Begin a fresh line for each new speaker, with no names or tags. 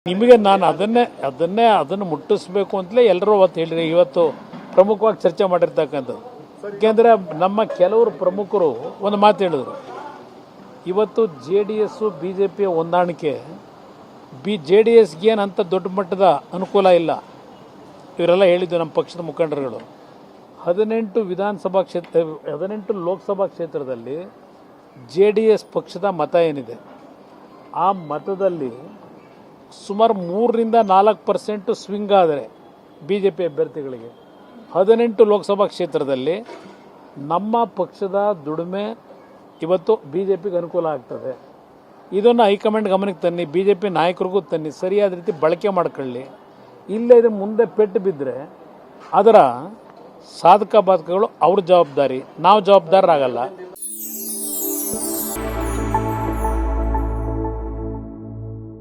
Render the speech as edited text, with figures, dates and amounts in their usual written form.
ನಿಮಗೆ ನಾನು ಅದನ್ನು ಮುಟ್ಟಿಸ್ಬೇಕು ಅಂತಲೇ ಎಲ್ಲರೂ ಅವತ್ತು ಹೇಳಿರಿ. ಇವತ್ತು ಪ್ರಮುಖವಾಗಿ ಚರ್ಚೆ ಮಾಡಿರ್ತಕ್ಕಂಥದ್ದು. ಏಕೆಂದರೆ ನಮ್ಮ ಕೆಲವರು ಪ್ರಮುಖರು ಒಂದು ಮಾತು ಹೇಳಿದರು, ಇವತ್ತು JDS BJP ಹೊಂದಾಣಿಕೆ JDSಗೆ ಏನಂತ ದೊಡ್ಡ ಮಟ್ಟದ ಅನುಕೂಲ ಇಲ್ಲ. ಇವರೆಲ್ಲ ಹೇಳಿದ್ದು ನಮ್ಮ ಪಕ್ಷದ ಮುಖಂಡರುಗಳು. 18 ಲೋಕಸಭಾ ಕ್ಷೇತ್ರದಲ್ಲಿ JDS ಪಕ್ಷದ ಮತ ಏನಿದೆ, ಆ ಮತದಲ್ಲಿ ಸುಮಾರು 3-4% ಸ್ವಿಂಗ್ ಆದರೆ BJP ಅಭ್ಯರ್ಥಿಗಳಿಗೆ 18 ಲೋಕಸಭಾ ಕ್ಷೇತ್ರದಲ್ಲಿ ನಮ್ಮ ಪಕ್ಷದ ದುಡಿಮೆ ಇವತ್ತು BJPಗೆ ಅನುಕೂಲ ಆಗ್ತದೆ. ಇದನ್ನು ಹೈಕಮಾಂಡ್ ಗಮನಕ್ಕೆ ತನ್ನಿ, BJP ನಾಯಕರಿಗೂ ತನ್ನಿ, ಸರಿಯಾದ ರೀತಿ ಬಳಕೆ ಮಾಡ್ಕೊಳ್ಳಿ. ಇಲ್ಲೇ ಇದು ಮುಂದೆ ಪೆಟ್ಟು ಬಿದ್ದರೆ ಅದರ ಸಾಧಕ ಬಾಧಕಗಳು ಅವ್ರ ಜವಾಬ್ದಾರಿ, ನಾವು ಜವಾಬ್ದಾರರಾಗಲ್ಲ.